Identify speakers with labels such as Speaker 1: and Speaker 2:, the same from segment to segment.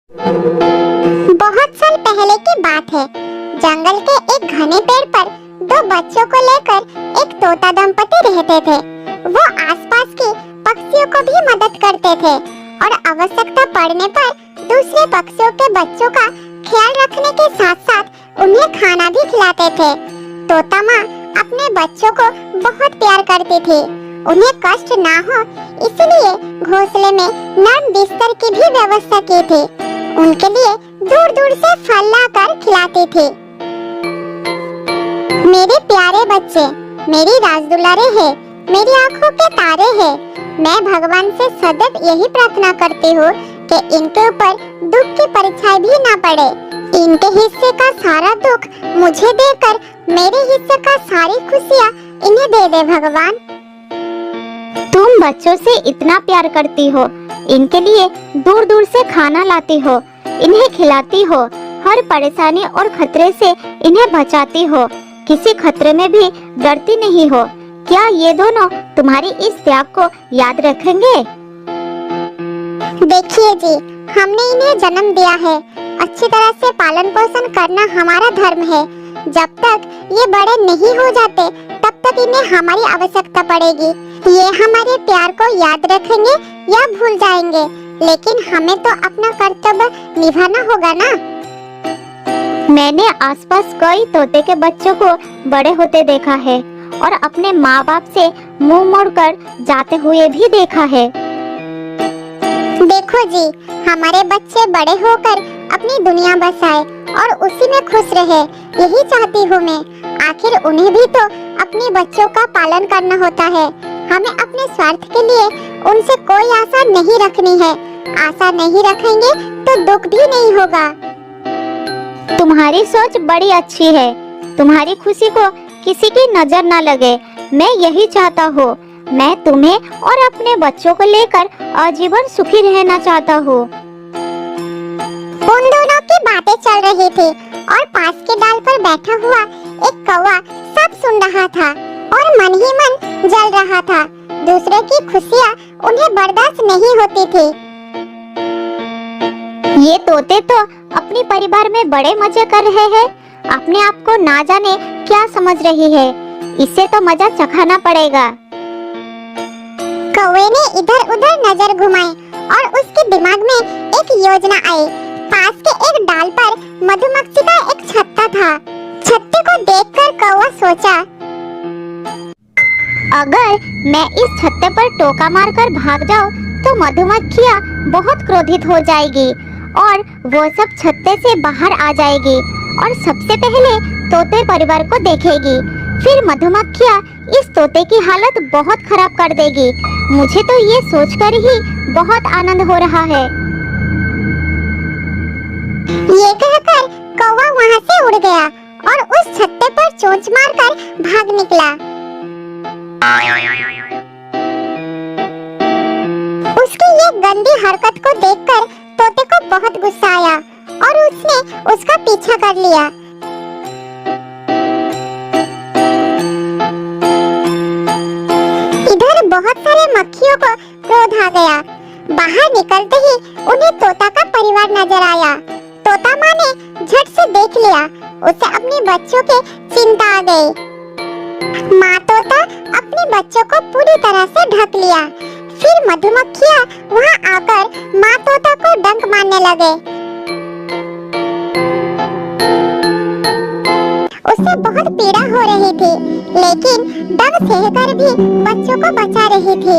Speaker 1: बहुत साल पहले की बात है। जंगल के एक घने पेड़ पर दो बच्चों को लेकर एक तोता दंपति रहते थे। वो आसपास के पक्षियों को भी मदद करते थे और आवश्यकता पड़ने पर दूसरे पक्षियों के बच्चों का ख्याल रखने के साथ साथ उन्हें खाना भी खिलाते थे। तोता माँ अपने बच्चों को बहुत प्यार करती थी। उन्हें कष्ट ना हो इसलिए घोंसले में नरम बिस्तर की भी व्यवस्था की थी। उनके लिए दूर दूर से फल लाकर खिलाती थी। मेरे प्यारे बच्चे, मेरी राजदुलारे हैं, मेरी आंखों के तारे हैं। मैं भगवान से सदैव यही प्रार्थना करती हूँ कि इनके ऊपर दुख की परछाई भी ना पड़े। इनके हिस्से का सारा दुख मुझे देकर मेरे हिस्से का सारी खुशियाँ इन्हें दे दे भगवान।
Speaker 2: तुम बच्चों से इतना प्यार करती हो, इनके लिए दूर दूर से खाना लाती हो, इन्हें खिलाती हो, हर परेशानी और खतरे से इन्हें बचाती हो, किसी खतरे में भी डरती नहीं हो। क्या ये दोनों तुम्हारी इस त्याग को याद रखेंगे?
Speaker 1: देखिए जी, हमने इन्हें जन्म दिया है, अच्छी तरह से पालन पोषण करना हमारा धर्म है। जब तक ये बड़े नहीं हो जाते तब तक इन्हें हमारी आवश्यकता पड़ेगी। ये हमारे प्यार को याद रखेंगे या भूल जाएंगे, लेकिन हमें तो अपना कर्तव्य निभाना होगा ना।
Speaker 2: मैंने आसपास कई तोते के बच्चों को बड़े होते देखा है और अपने माँ बाप से मुंह मोड़कर जाते हुए भी देखा है।
Speaker 1: देखो जी, हमारे बच्चे बड़े होकर अपनी दुनिया बसाए और उसी में खुश रहे, यही चाहती हूँ मैं। आखिर उन्हें भी तो अपने बच्चों का पालन करना होता है। हमें अपने स्वार्थ के लिए उनसे कोई आशा नहीं रखनी है। आशा नहीं रखेंगे तो दुख भी नहीं होगा।
Speaker 2: तुम्हारी सोच बड़ी अच्छी है। तुम्हारी खुशी को किसी की नजर न लगे, मैं यही चाहता हूँ। मैं तुम्हें और अपने बच्चों को लेकर आजीवन सुखी रहना चाहता हूँ।
Speaker 1: उन दोनों की बातें चल रही थी और पास के डाल पर बैठा हुआ एक कौवा सब सुन रहा था और मन ही मन जल रहा था। दूसरे की खुशियाँ उन्हें बर्दाश्त नहीं होती थी।
Speaker 2: ये तोते तो अपने परिवार में बड़े मजे कर रहे हैं, अपने आप को ना जाने क्या समझ रही है। इससे तो मजा चखाना पड़ेगा।
Speaker 1: कौवे ने इधर उधर नजर घुमाई और उसके दिमाग में एक योजना आई। पास के एक डाल पर मधुमक्खी का एक छत्ता था। छत्ते को देखकर कौवा सोचा,
Speaker 2: अगर मैं इस छत्ते पर टोका मारकर भाग जाऊं तो मधुमक्खियाँ बहुत क्रोधित हो जाएगी और वो सब छत्ते से बाहर आ जाएगी और सबसे पहले तोते परिवार को देखेगी। फिर मधुमक्खियाँ इस तोते की हालत बहुत खराब कर देगी। मुझे तो ये सोचकर ही बहुत आनंद हो रहा है।
Speaker 1: ये कहकर कौवा वहाँ से उड़ गया और उस छत्ते पर चोंच मारकर भाग निकला। उसकी ये गंदी हरकत को देखकर तोते को बहुत गुस्सा आया और उसने उसका पीछा कर लिया। इधर बहुत सारे मक्खियों को क्रोध आ गया। बाहर निकलते ही उन्हें तोता का परिवार नजर आया। तोता माँ ने झट से देख लिया। उसे अपने बच्चों की चिंता आ गई। माँ तोता अपने बच्चों को पूरी तरह से ढक लिया। फिर मधुमक्खियाँ वहाँ आकर माँ तोता को डंक मारने लगे। उसे बहुत पीड़ा हो रही थी, लेकिन दर्द सहकर भी बच्चों को बचा रही थी।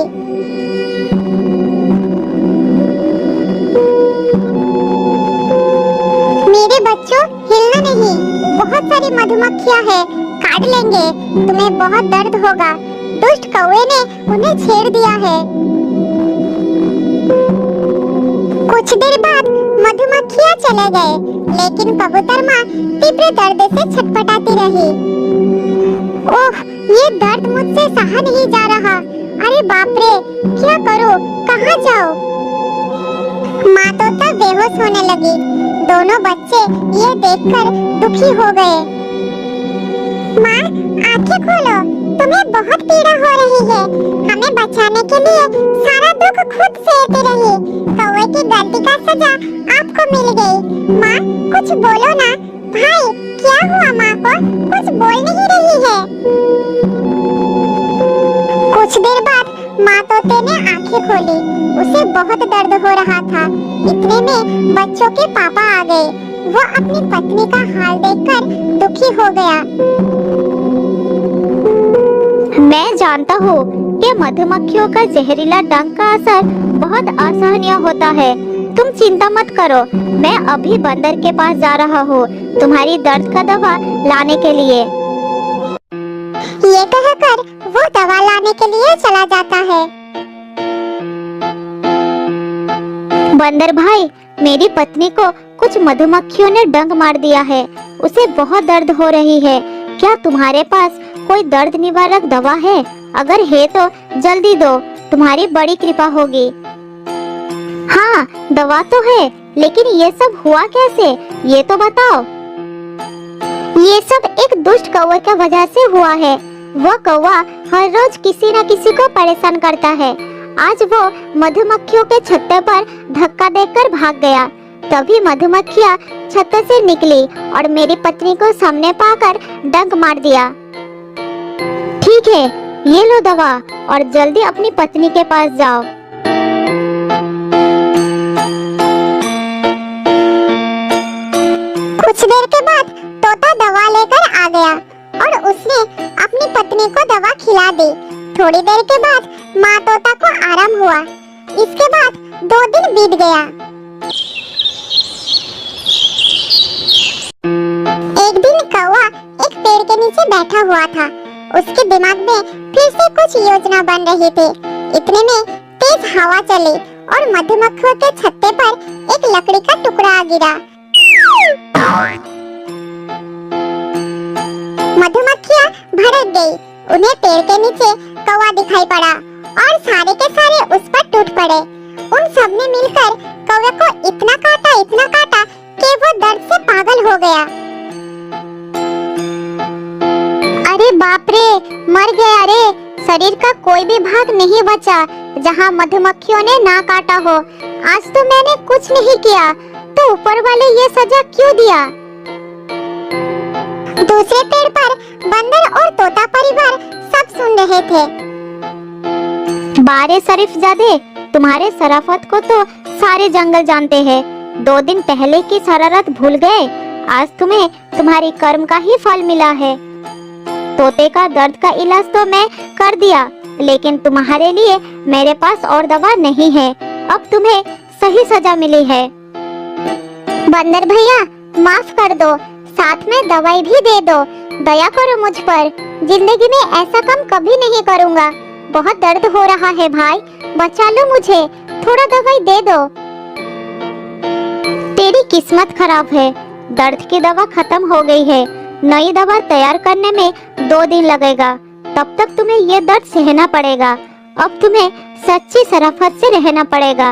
Speaker 1: मेरे बच्चों, हिलना नहीं, बहुत सारी मधुमक्खियाँ हैं, काट लेंगे, तुम्हें बहुत दर्द होगा। दुष्ट कौवे ने उन्हें छेड़ दिया है। कुछ देर बाद मधुमक्खियाँ चले गए, लेकिन कबूतर माँ तीव्र दर्द से छटपटाती रही। ओह, ये दर्द मुझसे सहा नहीं जा रहा। अरे बाप रे, क्या करूं, कहाँ जाऊं? माँ तोता बेहोश होने लगी। दोनों बच्चे ये देखकर दुखी हो गए। माँ, आंखें खोलो, तुम्हें बहुत पीड़ा हो रही है। हमें बचाने के लिए सारा दुख खुद सहती रही। कौवे की गलती का सजा आपको मिल गई। माँ कुछ बोलो ना। भाई क्या हुआ माँ को? कुछ बोल नहीं रही है। कुछ देर बाद माँ तोते ने आंखें खोली। उसे बहुत दर्द हो रहा था। इतने में बच्चों के पापा आ गए। वो अपनी पत्नी का हाल देखकर दुखी हो गया।
Speaker 2: मैं जानता हूँ कि मधुमक्खियों का जहरीला डंक का असर बहुत असहनीय होता है। तुम चिंता मत करो, मैं अभी बंदर के पास जा रहा हूँ तुम्हारी दर्द का दवा लाने के लिए।
Speaker 1: ये कहकर वो दवा लाने के लिए चला जाता है।
Speaker 2: बंदर भाई, मेरी पत्नी को कुछ मधुमक्खियों ने डंक मार दिया है। उसे बहुत दर्द हो रही है। क्या तुम्हारे पास कोई दर्द निवारक दवा है? अगर है तो जल्दी दो, तुम्हारी बड़ी कृपा होगी। हाँ, दवा तो है, लेकिन ये सब हुआ कैसे, ये तो बताओ। ये सब एक दुष्ट कौवे की वजह से हुआ है। वो कौवा हर रोज किसी न किसी को परेशान करता है। आज वो मधुमक्खियों के छत्ते पर धक्का देकर भाग गया। तभी मधुमक्खियाँ छत से निकली और मेरी पत्नी को सामने पाकर डंक मार दिया। ठीक है, ये लो दवा और जल्दी अपनी पत्नी के पास जाओ।
Speaker 1: कुछ देर के बाद तोता दवा लेकर आ गया और उसने अपनी पत्नी को दवा खिला दी। थोड़ी देर के बाद माँ तोता को आराम हुआ। इसके बाद 2 दिन बीत गया। एक दिन कौवा एक पेड़ के नीचे बैठा हुआ था। उसके दिमाग में फिर से कुछ योजना बन रही थी। इतने में तेज हवा चली और मधुमक्खियों के छत्ते पर एक लकड़ी का टुकड़ा आ गिरा। मधुमक्खियाँ भड़क गई। उन्हें पेड़ के नीचे कौवा दिखाई पड़ा और सारे के सारे उस पर टूट पड़े। उन सब ने मिलकर कौवे को इतना काटा कि वो दर्द से पागल हो गया।
Speaker 2: अरे बाप रे, मर गया रे। शरीर का कोई भी भाग नहीं बचा जहाँ मधुमक्खियों ने ना काटा हो। आज तो मैंने कुछ नहीं किया, तो ऊपर वाले ये सजा क्यों दिया?
Speaker 1: दूसरे पेड़ पर बंदर और तोता परिवार सब सुन रहे थे।
Speaker 2: बारे शरीफजादे, तुम्हारे शराफत को तो सारे जंगल जानते हैं। 2 दिन पहले की शरारत भूल गए। आज तुम्हें तुम्हारी कर्म का ही फल मिला है। तोते का दर्द का इलाज तो मैं कर दिया, लेकिन तुम्हारे लिए मेरे पास और दवा नहीं है। अब तुम्हें सही सजा मिली है।
Speaker 1: बंदर भैया माफ कर दो, साथ में दवाई भी दे दो। दया करो मुझ पर। जिंदगी में ऐसा काम कभी नहीं करूँगा। बहुत दर्द हो रहा है भाई, बचा लो मुझे। थोड़ा दवाई दे दो।
Speaker 2: तेरी किस्मत खराब है, दर्द की दवा खत्म हो गई है। नई दवा तैयार करने में 2 दिन लगेगा। तब तक तुम्हें ये दर्द सहना पड़ेगा। अब तुम्हें सच्ची शराफत से रहना पड़ेगा।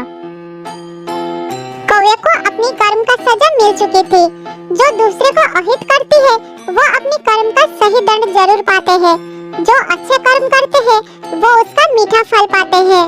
Speaker 1: कौवे को अपनी कर्म का सजा मिल चुकी थी। जो दूसरे को अहित करती है वो अपनी कर्म का सही दंड जरूर पाते हैं। जो अच्छे कर्म करते हैं वो उसका मीठा फल पाते हैं।